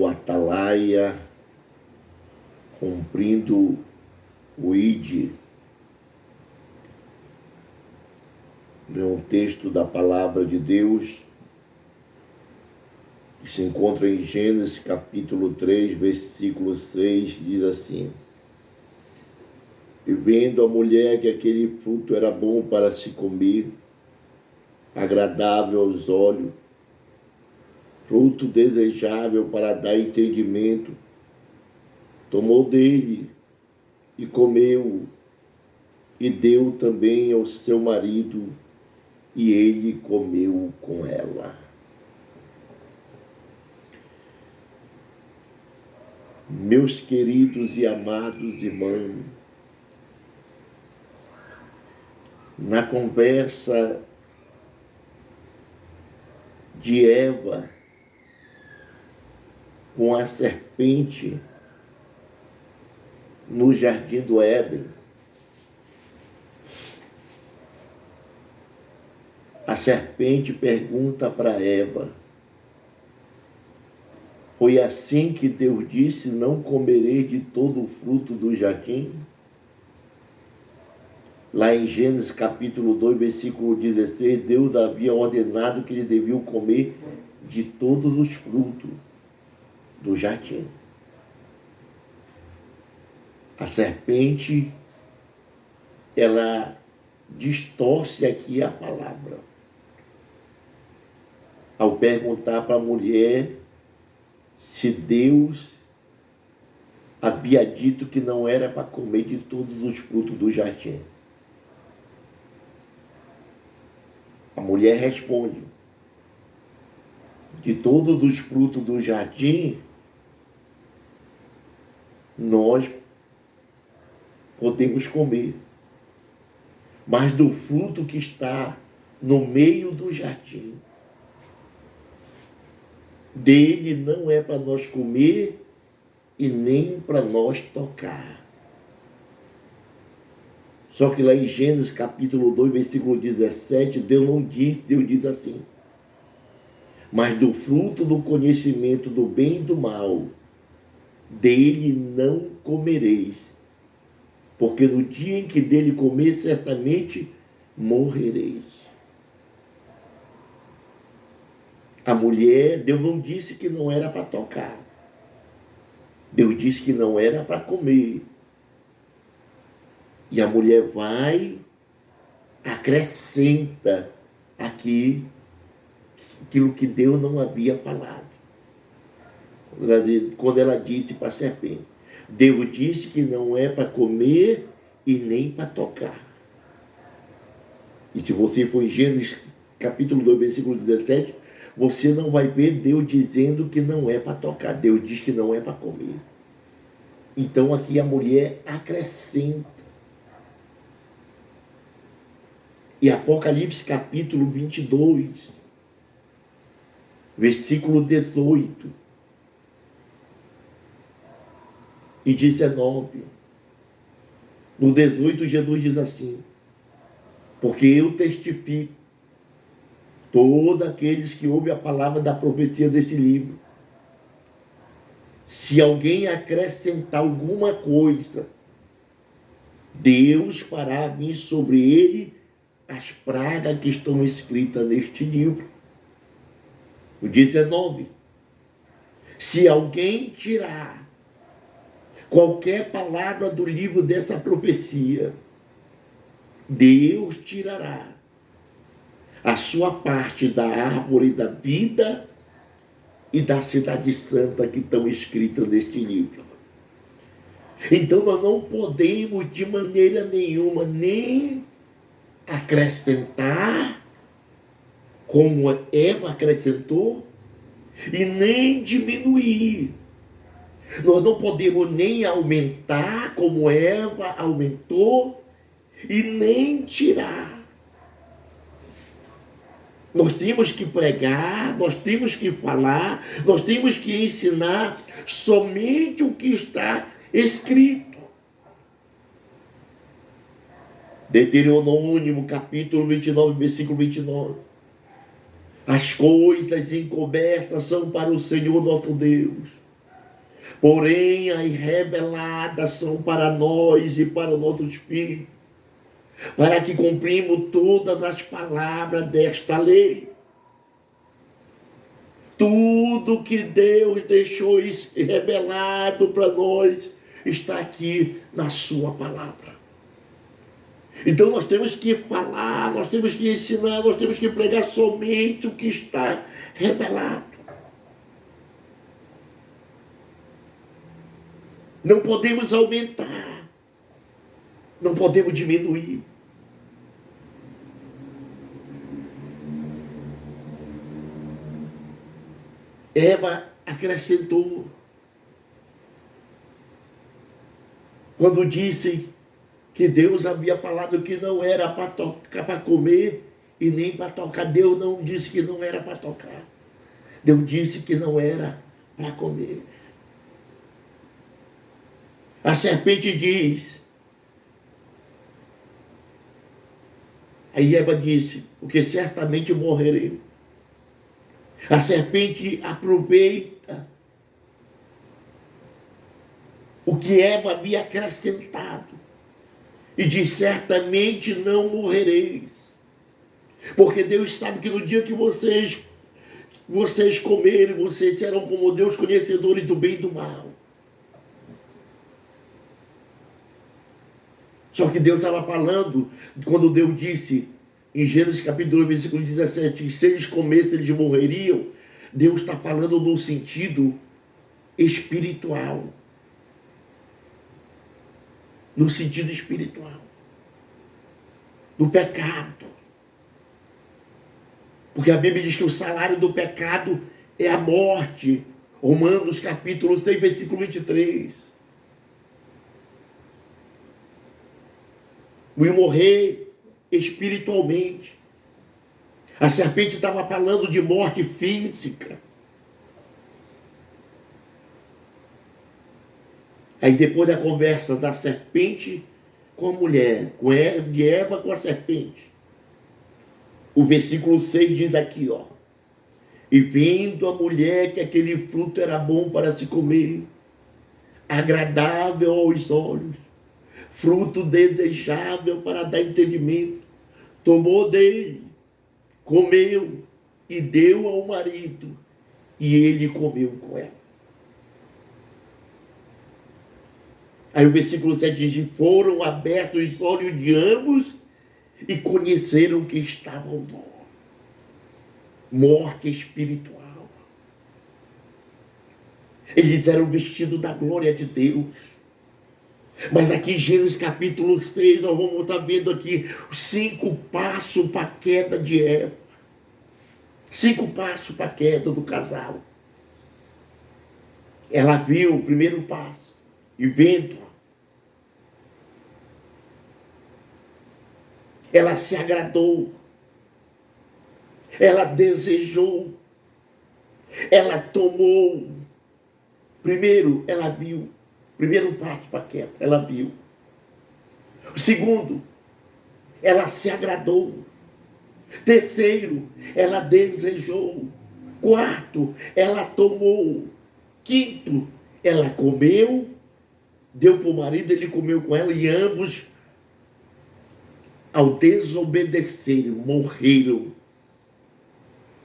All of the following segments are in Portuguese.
o Atalaia, cumprindo o ID. É um texto da palavra de Deus que se encontra em Gênesis capítulo 3, versículo 6, diz assim: E vendo a mulher que aquele fruto era bom para se comer, agradável aos olhos, fruto desejável para dar entendimento, tomou dele e comeu, e deu também ao seu marido, e ele comeu com ela. Meus queridos e amados irmãos, na conversa de Eva com a serpente no jardim do Éden, a serpente pergunta para Eva: foi assim que Deus disse, não comerei de todo o fruto do jardim? Lá em Gênesis capítulo 2, versículo 16, Deus havia ordenado que ele devia comer de todos os frutos do jardim. A serpente, ela distorce aqui a palavra, ao perguntar para a mulher se Deus havia dito que não era para comer de todos os frutos do jardim. A mulher responde: de todos os frutos do jardim, nós podemos comer, mas do fruto que está no meio do jardim, dele não é para nós comer e nem para nós tocar. Só que lá em Gênesis capítulo 2, versículo 17, Deus não diz, Deus diz assim: mas do fruto do conhecimento do bem e do mal, dele não comereis, porque no dia em que dele comer, certamente morrereis. A mulher, Deus não disse que não era para tocar. Deus disse que não era para comer. E a mulher vai, acrescenta aqui aquilo que Deus não havia falado. Quando ela disse para a serpente: Deus disse que não é para comer e nem para tocar. E se você for em Gênesis capítulo 2, versículo 17, você não vai ver Deus dizendo que não é para tocar. Deus diz que não é para comer. Então aqui a mulher acrescenta. E Apocalipse capítulo 22, versículo 18 e 19. No 18, Jesus diz assim: porque eu testifico, todos aqueles que ouvem a palavra da profecia desse livro, se alguém acrescentar alguma coisa, Deus fará vir sobre ele as pragas que estão escritas neste livro. O 19. Se alguém tirar qualquer palavra do livro dessa profecia, Deus tirará a sua parte da árvore da vida e da cidade santa que estão escritas neste livro. Então nós não podemos de maneira nenhuma nem acrescentar, como Eva acrescentou, e nem diminuir. Nós não podemos nem aumentar, como Eva aumentou, e nem tirar. Nós temos que pregar, nós temos que falar, nós temos que ensinar somente o que está escrito. Deuteronômio capítulo 29, versículo 29. As coisas encobertas são para o Senhor nosso Deus, porém as reveladas são para nós e para o nosso espírito, para que cumprimos todas as palavras desta lei. Tudo que Deus deixou revelado para nós está aqui na sua palavra. Então nós temos que falar, nós temos que ensinar, nós temos que pregar somente o que está revelado. Não podemos aumentar, não podemos diminuir. Eva acrescentou, quando disse que Deus havia falado que não era para comer e nem para tocar. Deus não disse que não era para tocar. Deus disse que não era para comer. A serpente diz, aí Eva disse, porque certamente morrerei. A serpente aproveita o que Eva havia acrescentado e diz, certamente não morrereis. Porque Deus sabe que no dia que vocês comerem, vocês serão como Deus, conhecedores do bem e do mal. Só que Deus estava falando, quando Deus disse, em Gênesis capítulo 2, versículo 17, se eles comessem, eles morreriam. Deus está falando no sentido espiritual. No sentido espiritual. Do pecado. Porque a Bíblia diz que o salário do pecado é a morte. Romanos capítulo 6, versículo 23. O morrer espiritualmente. A serpente estava falando de morte física. Aí depois da conversa da serpente com a mulher, de Eva com a serpente, o versículo 6 diz aqui, ó. E vendo a mulher que aquele fruto era bom para se comer, agradável aos olhos, fruto desejável para dar entendimento, tomou dele, comeu e deu ao marido, e ele comeu com ela. Aí o versículo 7 diz, foram abertos os olhos de ambos e conheceram que estavam mortos. Morte espiritual. Eles eram vestidos da glória de Deus. Mas aqui em Gênesis capítulo 6, nós vamos estar vendo aqui os 5 passos para a queda de Eva. 5 passos para a queda do casal. Ela viu o primeiro passo. E vendo, ela se agradou, ela desejou, ela tomou. Primeiro, ela viu. Primeiro passo para a queda, ela viu. O segundo, ela se agradou. Terceiro, ela desejou. Quarto, ela tomou. Quinto, ela comeu, deu para o marido, ele comeu com ela, e ambos, ao desobedecerem, morreram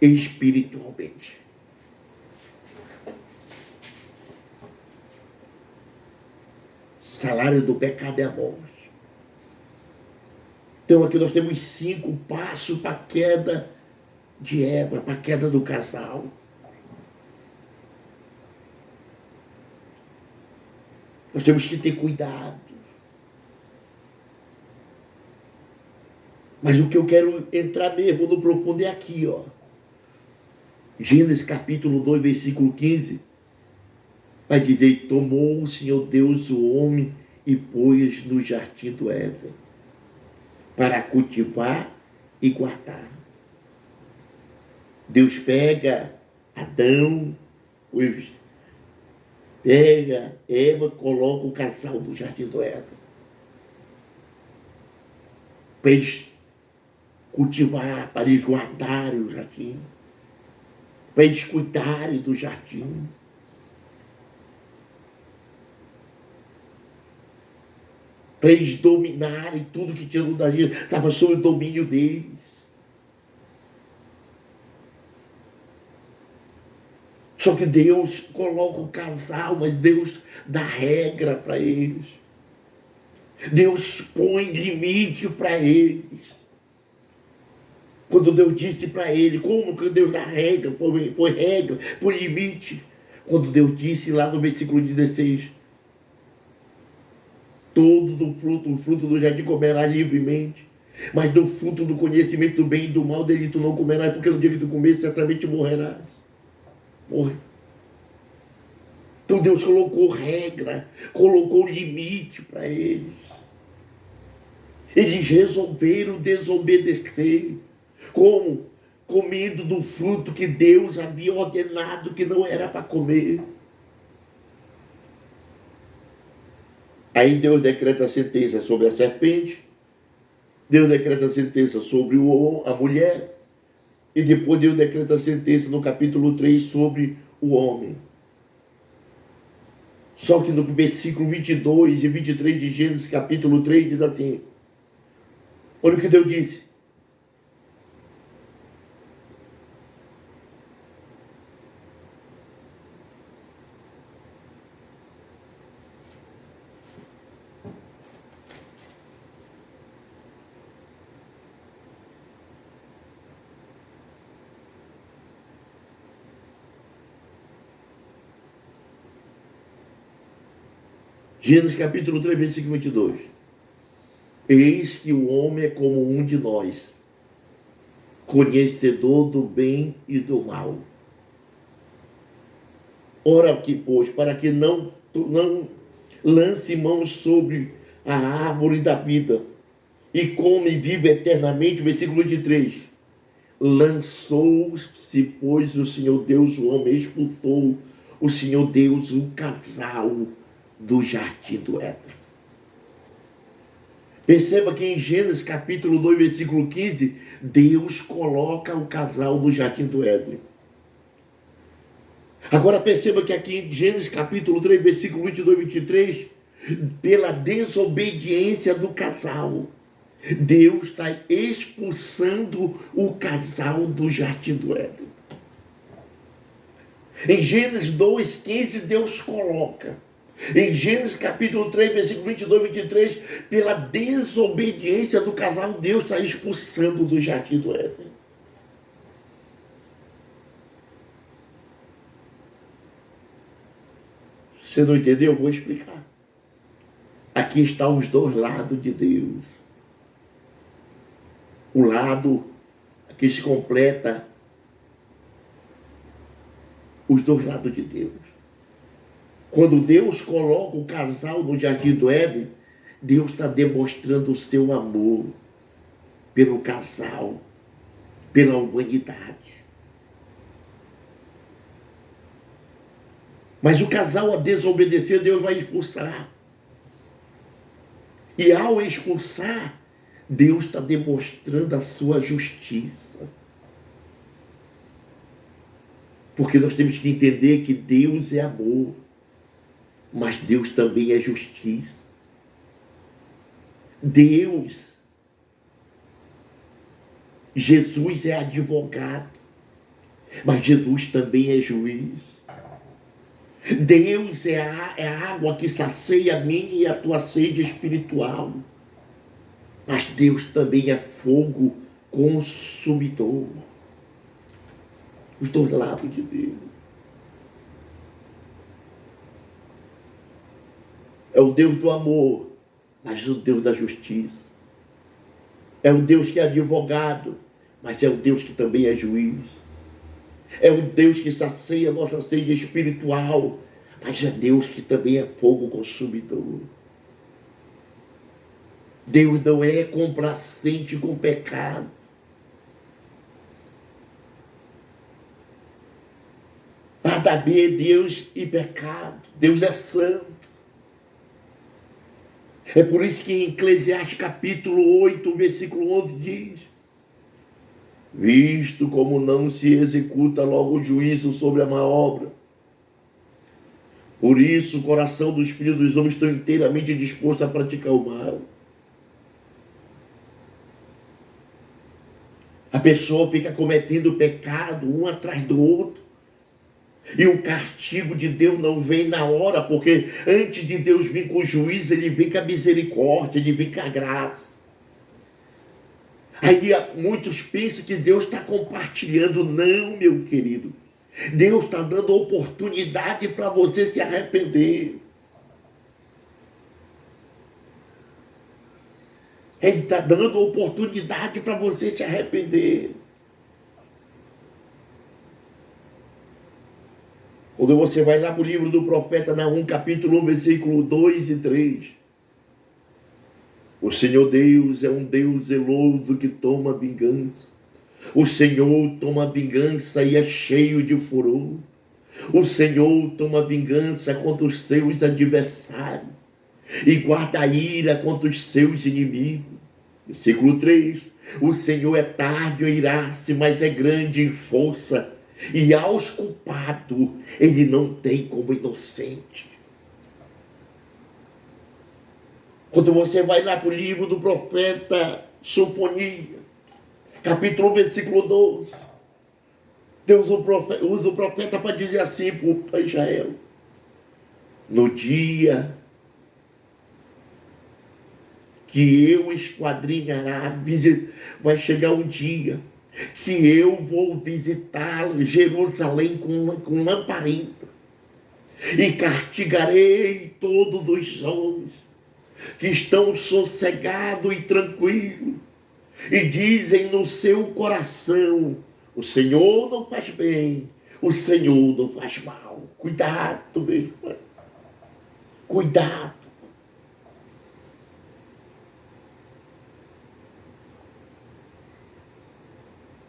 espiritualmente. O salário do pecado é a morte. Então aqui nós temos 5 passos para a queda de Eva, para a queda do casal. Nós temos que ter cuidado. Mas o que eu quero entrar mesmo no profundo é aqui, ó. Gênesis capítulo 2, versículo 15. Vai dizer, tomou o Senhor Deus o homem e pôs no jardim do Éden, para cultivar e guardar. Deus pega Adão, pega Eva, coloca o casal no jardim do Éden. Para eles cultivar, para eles guardarem o jardim, para eles cuidarem do jardim. para eles dominarem tudo que tinha no jardim, estava sob o domínio deles. Só que Deus coloca o casal, mas Deus dá regra para eles. Deus põe limite para eles. Quando Deus disse para ele, como que Deus dá regra, põe regra, põe limite? Quando Deus disse lá no versículo 16, todo o fruto do jardim comerás livremente, mas do fruto do conhecimento do bem e do mal dele tu não comerás, porque no dia que tu comer certamente morrerás. Morre. Então Deus colocou regra, colocou limite para eles. Eles resolveram desobedecer. Como? Comendo do fruto que Deus havia ordenado que não era para comer. Aí Deus decreta a sentença sobre a serpente, Deus decreta a sentença sobre a mulher, e depois Deus decreta a sentença no capítulo 3 sobre o homem. Só que no versículo 22 e 23 de Gênesis capítulo 3 diz assim, olha o que Deus disse. Gênesis capítulo 3, versículo 22. Eis que o homem é como um de nós, conhecedor do bem e do mal. Ora que, pois, para que não lance mãos sobre a árvore da vida, e come e vive eternamente, versículo 23. Lançou-se, pois, o Senhor Deus, o homem, expulsou o Senhor Deus, o casal do jardim do Éden. Perceba que em Gênesis capítulo 2, versículo 15, Deus coloca o casal no jardim do Éden. Agora perceba que aqui em Gênesis capítulo 3, versículo 22 e 23, pela desobediência do casal, Deus está expulsando o casal do jardim do Éden. Em Gênesis 2,15, Deus coloca. Em Gênesis capítulo 3, versículo 22 e 23, pela desobediência do casal, Deus está expulsando do jardim do Éden. Você não entendeu? Eu vou explicar. Aqui estão os dois lados de Deus. O lado que se completa os dois lados de Deus. Quando Deus coloca o casal no jardim do Éden, Deus está demonstrando o seu amor pelo casal, pela humanidade. Mas o casal a desobedecer, Deus vai expulsar. E ao expulsar, Deus está demonstrando a sua justiça. Porque nós temos que entender que Deus é amor, mas Deus também é justiça. Deus, Jesus é advogado, mas Jesus também é juiz. Deus é a água que sacia a minha e a tua sede espiritual, mas Deus também é fogo consumidor. Os dois lados de Deus. É o Deus do amor, mas o Deus da justiça. É o Deus que é advogado, mas é o Deus que também é juiz. É o Deus que sacia a nossa sede espiritual, mas é Deus que também é fogo consumidor. Deus não é complacente com o pecado. Nada a ver Deus e pecado. Deus é santo. É por isso que em Eclesiastes capítulo 8, versículo 11 diz: visto como não se executa logo o juízo sobre a má obra, Por isso, o coração do espírito dos homens está inteiramente disposto a praticar o mal. A pessoa fica cometendo pecado um atrás do outro. E o castigo de Deus não vem na hora, porque antes de Deus vir com o juízo, ele vem com a misericórdia, ele vem com a graça. Aí muitos pensam que Deus está compartilhando. Não, meu querido. Deus está dando oportunidade para você se arrepender. Ele está dando oportunidade para você se arrepender. Quando você vai lá para o livro do profeta Naum, capítulo 1, versículo 2 e 3. O Senhor Deus é um Deus zeloso que toma vingança. O Senhor toma vingança e é cheio de furor. O Senhor toma vingança contra os seus adversários e guarda a ira contra os seus inimigos. Versículo 3. O Senhor é tardio em irar-se, mas é grande em força, e aos culpados ele não tem como inocente. Quando você vai lá para o livro do profeta Sofonia, capítulo 1, versículo 12, Deus usa o profeta para dizer assim para Israel: no dia que eu esquadrinhará, vai chegar um dia que eu vou visitar Jerusalém com lamparina e castigarei todos os homens que estão sossegados e tranquilos e dizem no seu coração: o Senhor não faz bem, o Senhor não faz mal. Cuidado, meu irmão. Cuidado.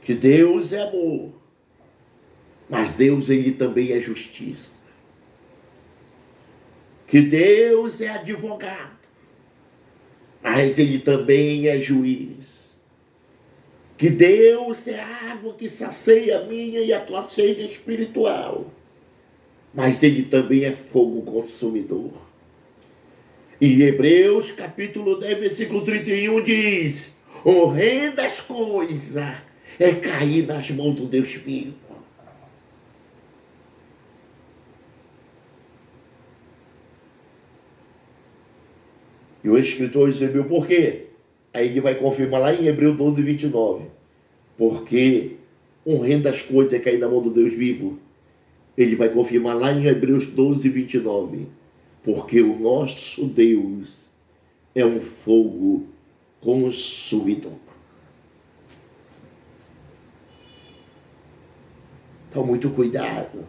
Que Deus é amor, mas Deus ele também é justiça. Que Deus é advogado, mas ele também é juiz. Que Deus é a água que sacia a minha e a tua sede espiritual, mas ele também é fogo consumidor. E Hebreus capítulo 10, versículo 31 diz: horrendas coisas é cair nas mãos do Deus vivo. E o escritor recebeu por quê? Aí ele vai confirmar lá em Hebreus 12, 29. Porque horrendas coisas é cair na mão do Deus vivo. Ele vai confirmar lá em Hebreus 12, 29. Porque o nosso Deus é um fogo consumidor. Então, muito cuidado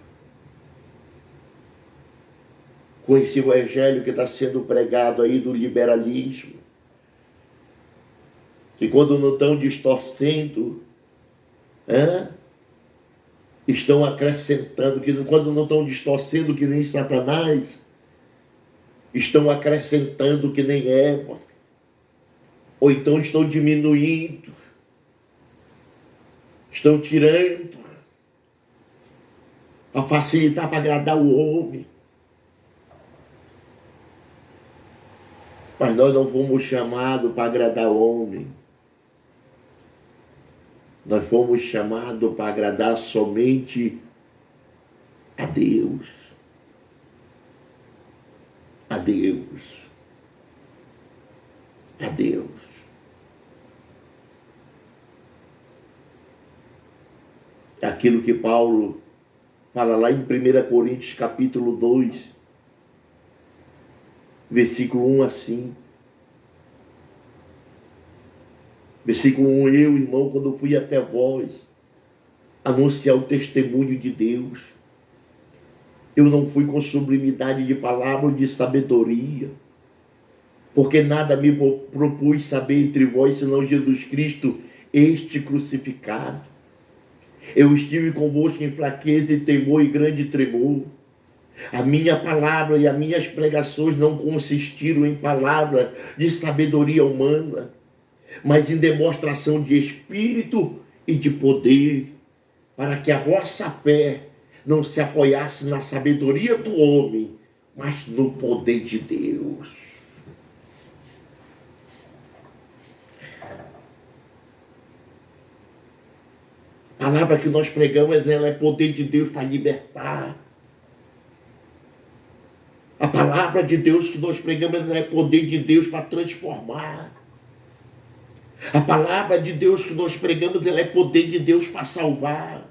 com esse evangelho que está sendo pregado aí do liberalismo. Que quando não estão distorcendo, estão acrescentando, que quando não estão distorcendo que nem Satanás, estão acrescentando que nem Eva, ou então estão diminuindo, estão tirando, para facilitar, para agradar o homem. Mas nós não fomos chamados para agradar o homem. Nós fomos chamados para agradar somente a Deus. A Deus. A Deus. Aquilo que Paulo fala lá em 1 Coríntios capítulo 2, versículo 1 assim. Versículo 1, eu, irmão, quando fui até vós anunciar o testemunho de Deus, eu não fui com sublimidade de palavra ou de sabedoria, porque nada me propus saber entre vós, senão Jesus Cristo, este crucificado. Eu estive convosco em fraqueza e temor e grande tremor. A minha palavra e as minhas pregações não consistiram em palavra de sabedoria humana, mas em demonstração de espírito e de poder, para que a vossa fé não se apoiasse na sabedoria do homem, mas no poder de Deus. A palavra que nós pregamos, ela é poder de Deus para libertar. A palavra de Deus que nós pregamos, ela é poder de Deus para transformar. A palavra de Deus que nós pregamos, ela é poder de Deus para salvar.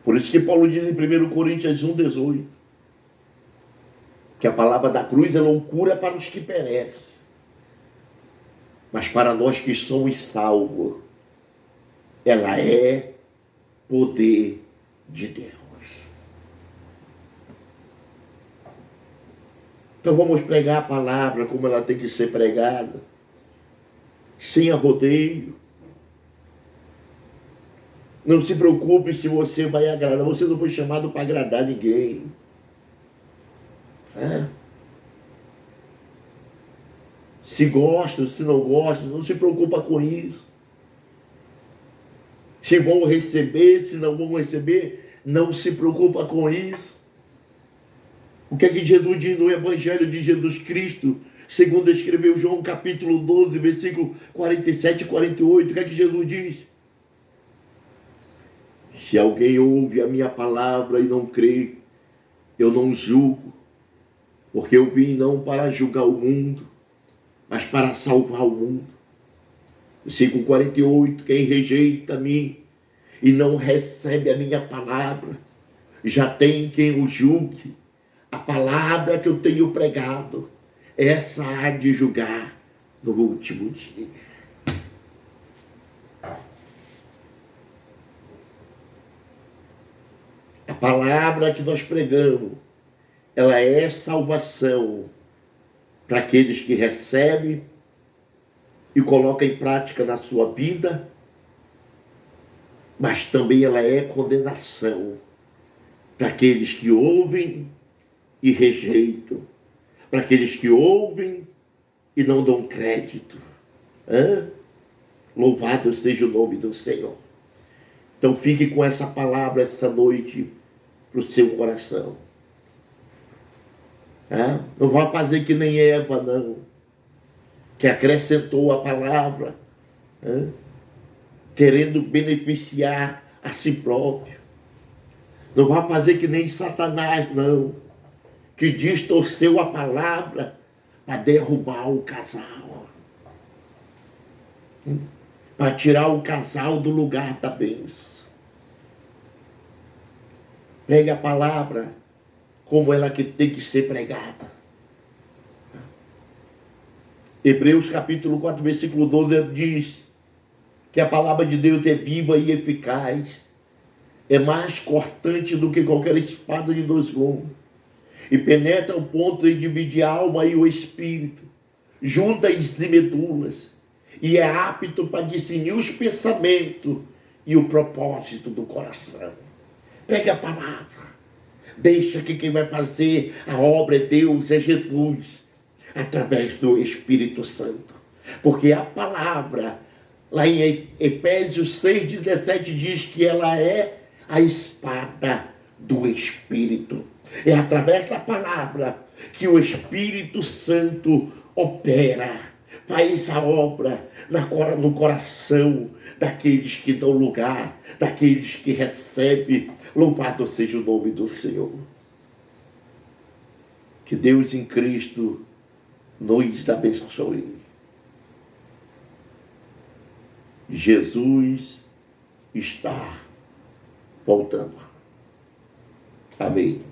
Por isso que Paulo diz em 1 Coríntios 1,18, que a palavra da cruz é loucura para os que perecem, mas para nós que somos salvos, ela é poder de Deus. Então vamos pregar a palavra como ela tem que ser pregada, sem arrodeio. Não se preocupe se você vai agradar. Você não foi chamado para agradar ninguém. Se gosta, se não gosta, não se preocupa com isso. Se vão receber, se não vão receber, não se preocupa com isso. O que é que Jesus diz no Evangelho de Jesus Cristo, segundo escreveu João capítulo 12, versículo 47 e 48, o que é que Jesus diz? Se alguém ouve a minha palavra e não crê, eu não julgo, porque eu vim não para julgar o mundo, mas para salvar o mundo. Versículo 48, quem rejeita a mim e não recebe a minha palavra, já tem quem o julgue. A palavra que eu tenho pregado, essa há de julgar no último dia. A palavra que nós pregamos, ela é salvação para aqueles que recebem e colocam em prática na sua vida, mas também ela é condenação para aqueles que ouvem e rejeitam, para aqueles que ouvem e não dão crédito. Louvado seja o nome do Senhor. Então fique com essa palavra essa noite para o seu coração. Não vá fazer que nem Eva, não, que acrescentou a palavra, querendo beneficiar a si próprio. Não vá fazer que nem Satanás, não, que distorceu a palavra para derrubar o casal, para tirar o casal do lugar da bênção. Pregue a palavra como ela que tem que ser pregada. Hebreus capítulo 4, versículo 12 diz que a palavra de Deus é viva e eficaz, é mais cortante do que qualquer espada de 2 gumes, e penetra ao ponto de dividir a alma e o espírito, juntas e medulas, e é apto para discernir os pensamentos e o propósito do coração. Pregue a palavra. Deixa que quem vai fazer a obra é Deus, é Jesus, através do Espírito Santo. Porque a palavra, lá em Efésios 6,17, diz que ela é a espada do Espírito. É através da palavra que o Espírito Santo opera, faz a obra no coração daqueles que dão lugar, daqueles que recebem. Louvado seja o nome do Senhor. Que Deus em Cristo nos abençoe. Jesus está voltando. Amém.